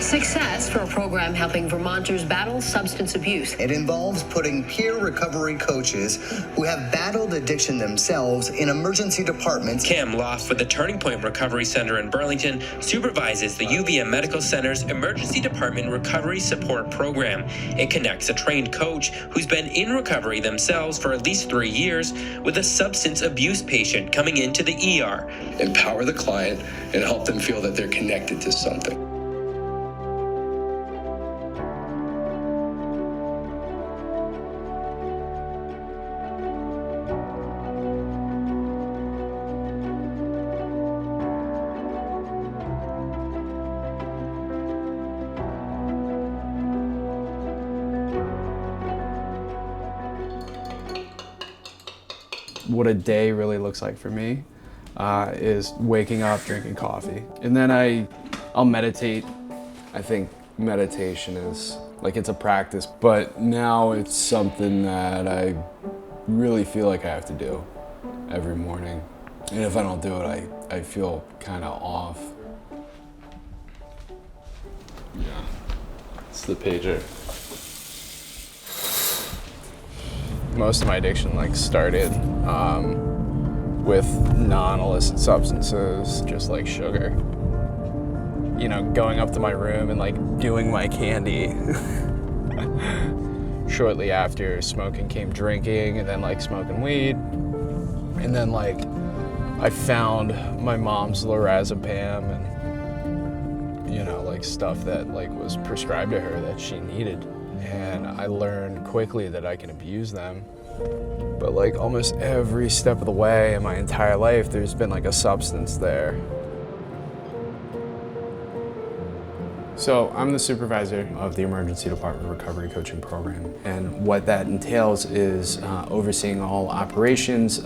success for a program helping Vermonters battle substance abuse. It involves putting peer recovery coaches who have battled addiction themselves in emergency departments. Cam Loft with the Turning Point Recovery Center in Burlington supervises the UVM Medical Center's Emergency Department Recovery Support Program. It connects a trained coach who's been in recovery themselves for at least 3 years with a substance abuse patient coming into the ER. Empower the client and help them feel that they're connected to something. What a day really looks like for me is waking up, drinking coffee. And then I'll meditate. I think meditation is, like, it's a practice, but now it's something that I really feel like I have to do every morning. And if I don't do it, I feel kind of off. Yeah, it's the pager. Most of my addiction started with non-illicit substances, just like sugar. You know, going up to my room and doing my candy. Shortly after, smoking came drinking, and then smoking weed. And then I found my mom's lorazepam and, you know, stuff that was prescribed to her that she needed. And I learned quickly that I can abuse them. But almost every step of the way in my entire life, there's been a substance there. So I'm the supervisor of the Emergency Department Recovery Coaching Program. And what that entails is overseeing all operations,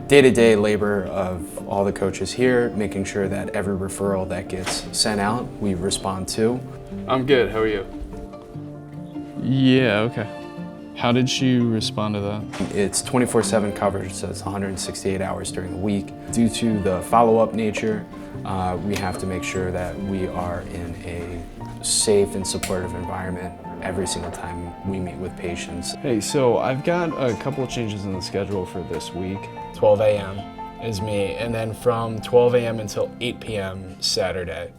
day-to-day labor of all the coaches here, making sure that every referral that gets sent out, we respond to. I'm good, how are you? Yeah, okay. How did she respond to that? It's 24/7 coverage, so it's 168 hours during the week. Due to the follow-up nature, we have to make sure that we are in a safe and supportive environment every single time we meet with patients. Hey, so I've got a couple of changes in the schedule for this week. 12 a.m. is me, and then from 12 a.m. until 8 p.m. Saturday,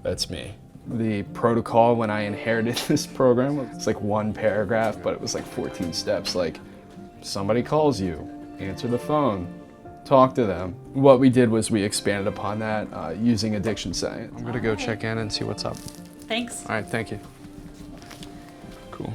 that's me. The protocol when I inherited this program was one paragraph, but it was 14 steps. Somebody calls you, answer the phone, talk to them. What we did was we expanded upon that using addiction science. I'm gonna go check in and see what's up. Thanks. All right, thank you. Cool.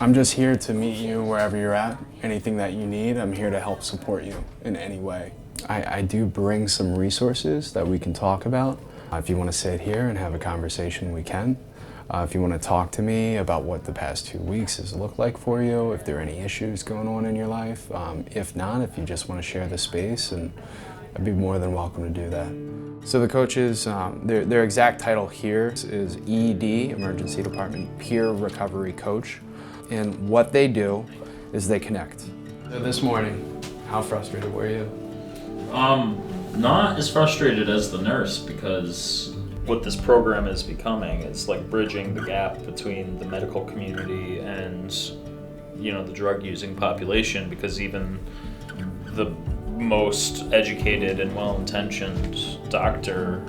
I'm just here to meet you wherever you're at. Anything that you need, I'm here to help support you in any way. I do bring some resources that we can talk about. If you want to sit here and have a conversation, we can. If you want to talk to me about what the past 2 weeks has looked like for you, if there are any issues going on in your life. If not, if you just want to share the space, and I'd be more than welcome to do that. So the coaches, their exact title here is ED, Emergency Department Peer Recovery Coach. And what they do is they connect. So this morning, how frustrated were you? Not as frustrated as the nurse, because what this program is becoming, it's bridging the gap between the medical community and, you know, the drug using population, because even the most educated and well-intentioned doctor,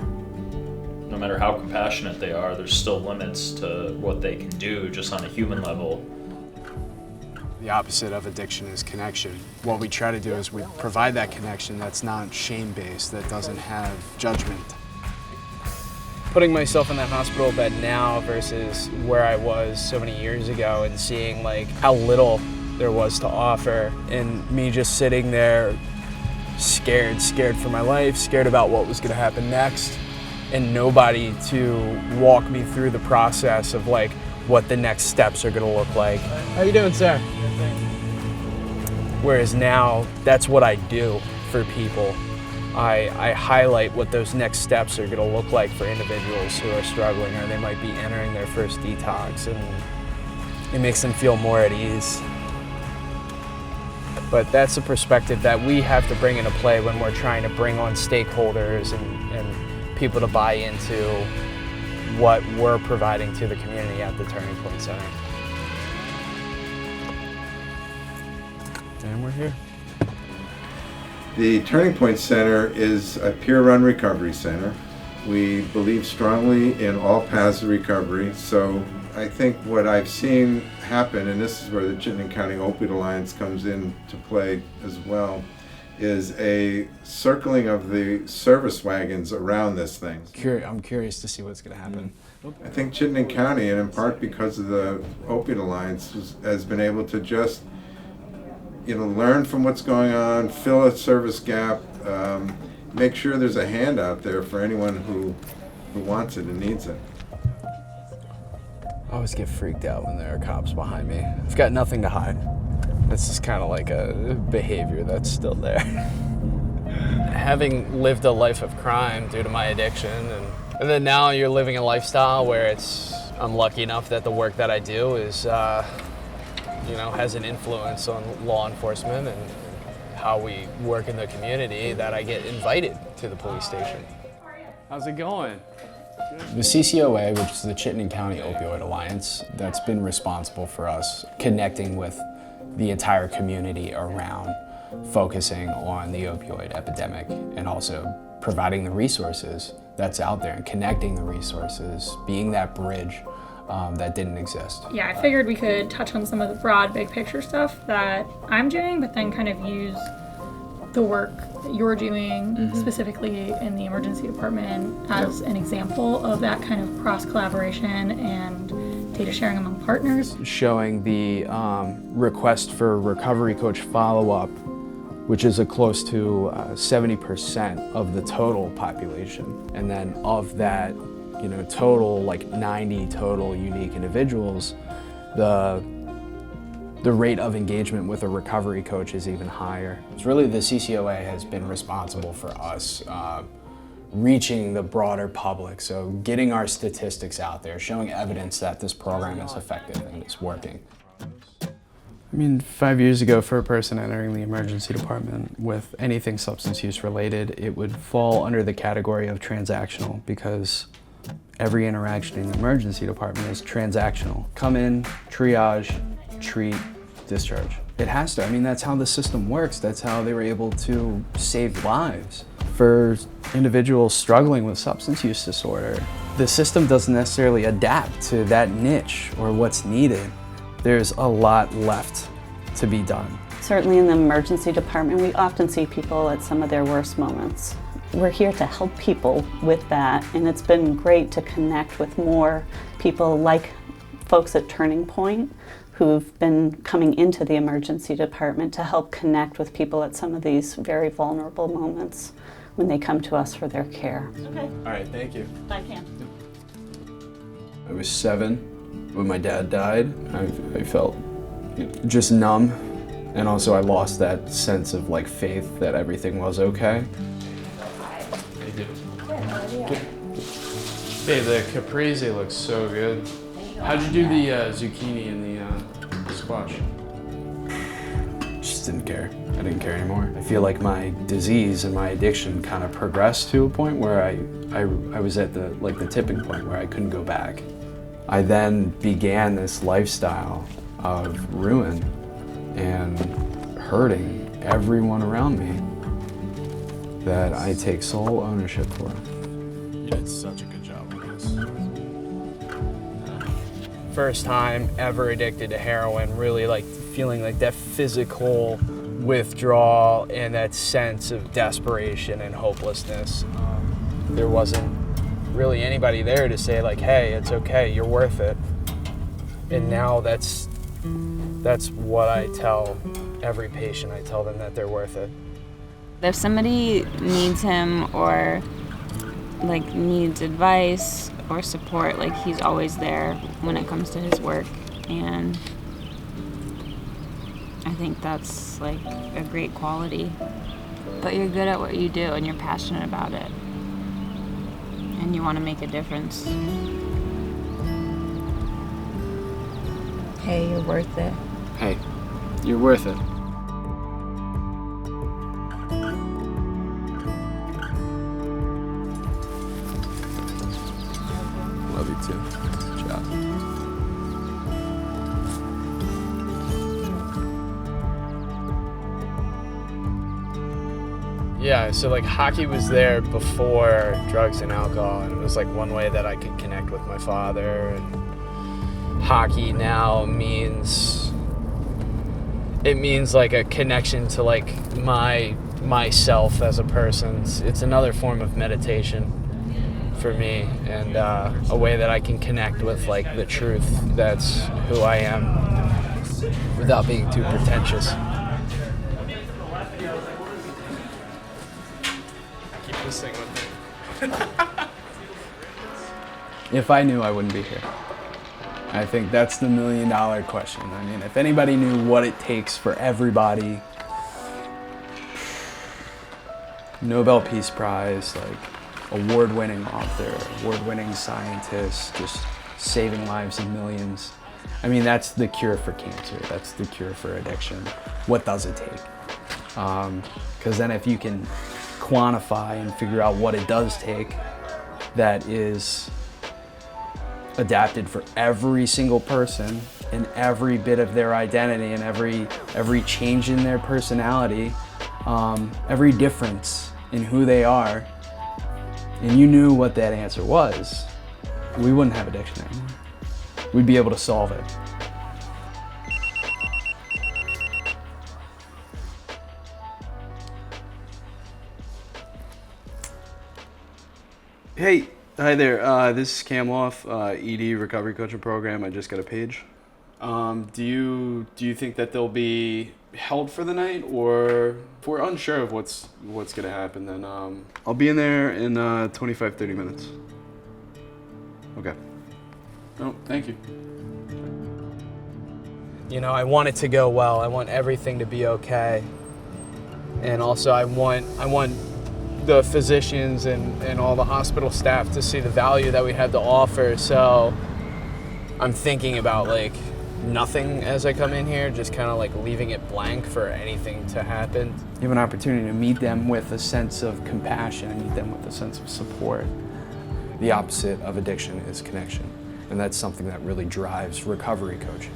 no matter how compassionate they are, there's still limits to what they can do just on a human level. The opposite of addiction is connection. What we try to do is we provide that connection that's not shame-based, that doesn't have judgment. Putting myself in that hospital bed now versus where I was so many years ago, and seeing how little there was to offer, and me just sitting there scared for my life, scared about what was gonna happen next, and nobody to walk me through the process of what the next steps are gonna look like. How you doing, sir? Whereas now, that's what I do for people. I highlight what those next steps are gonna look like for individuals who are struggling, or they might be entering their first detox, and it makes them feel more at ease. But that's a perspective that we have to bring into play when we're trying to bring on stakeholders and people to buy into what we're providing to the community at the Turning Point Center. And we're here. The Turning Point Center is a peer-run recovery center. We believe strongly in all paths of recovery, so I think what I've seen happen, and this is where the Chittenden County Opioid Alliance comes into play as well, is a circling of the service wagons around this thing. I'm curious to see what's going to happen. I think Chittenden County, and in part because of the Opioid Alliance, has been able to just learn from what's going on, fill a service gap, make sure there's a hand out there for anyone who wants it and needs it. I always get freaked out when there are cops behind me. I've got nothing to hide. It's just kind of like a behavior that's still there. Having lived a life of crime due to my addiction, and then now you're living a lifestyle where I'm lucky enough that the work that I do is has an influence on law enforcement and how we work in the community, that I get invited to the police station. How's it going? The CCOA, which is the Chittenden County Opioid Alliance, that's been responsible for us connecting with the entire community around focusing on the opioid epidemic and also providing the resources that's out there and connecting the resources, being that bridge that didn't exist. Yeah, I figured we could touch on some of the broad, big picture stuff that I'm doing, but then kind of use the work that you're doing specifically in the emergency department as an example of that kind of cross-collaboration and data sharing among partners. Showing the request for recovery coach follow-up, which is a close to 70% of the total population. And then of that, total, like 90 total unique individuals, the rate of engagement with a recovery coach is even higher. It's really the CCOA has been responsible for us reaching the broader public, so getting our statistics out there, showing evidence that this program is effective and it's working. I mean, 5 years ago, for a person entering the emergency department with anything substance use related, it would fall under the category of transactional, because every interaction in the emergency department is transactional. Come in, triage, treat, discharge. It has to. I mean, that's how the system works. That's how they were able to save lives. For individuals struggling with substance use disorder, the system doesn't necessarily adapt to that niche or what's needed. There's a lot left to be done. Certainly in the emergency department, we often see people at some of their worst moments. We're here to help people with that, and it's been great to connect with more people like folks at Turning Point who've been coming into the emergency department to help connect with people at some of these very vulnerable moments when they come to us for their care. Okay. All right, thank you. I can. I was 7 when my dad died. I felt just numb, and also I lost that sense of like faith that everything was okay. Hey, the caprese looks so good. How'd you do the zucchini and the squash? Just didn't care. I didn't care anymore. I feel like my disease and my addiction kind of progressed to a point where I was at the tipping point where I couldn't go back. I then began this lifestyle of ruin and hurting everyone around me that I take sole ownership for. You did such a good job on this. First time ever addicted to heroin, really like feeling like that physical withdrawal and that sense of desperation and hopelessness. There wasn't really anybody there to say like, hey, it's okay, you're worth it. And now that's what I tell every patient. I tell them that they're worth it. If somebody needs him or like needs advice or support, like he's always there when it comes to his work, and I think that's like a great quality. But you're good at what you do and you're passionate about it and you want to make a difference. Hey, you're worth it. Hey, you're worth it. too. Good job. Yeah, so like hockey was there before drugs and alcohol, and it was like one way that I could connect with my father. And hockey now means like a connection to like myself as a person. It's another form of meditation for me, and a way that I can connect with like the truth that's who I am without being too pretentious. Keep this thing with me. If I knew, I wouldn't be here. I think that's the $1 million question. I mean, if anybody knew what it takes for everybody, Nobel Peace Prize, like award-winning author, award-winning scientist, just saving lives of millions. I mean, that's the cure for cancer. That's the cure for addiction. What does it take? Because then if you can quantify and figure out what it does take, that is adapted for every single person and every bit of their identity and every change in their personality, every difference in who they are, and you knew what that answer was, we wouldn't have addiction anymore. We'd be able to solve it. Hey, hi there. This is Cam off ED Recovery Coaching Program. I just got a page. Do you think that they'll be held for the night, or if we're unsure of what's gonna happen, then I'll be in there in 25-30 minutes. Okay. Oh, thank you. You know, I want it to go well. I want everything to be okay, and also I want the physicians and all the hospital staff to see the value that we have to offer. So I'm thinking about like nothing as I come in here, just kind of like leaving it blank for anything to happen. You have an opportunity to meet them with a sense of compassion and meet them with a sense of support. The opposite of addiction is connection, and that's something that really drives recovery coaching.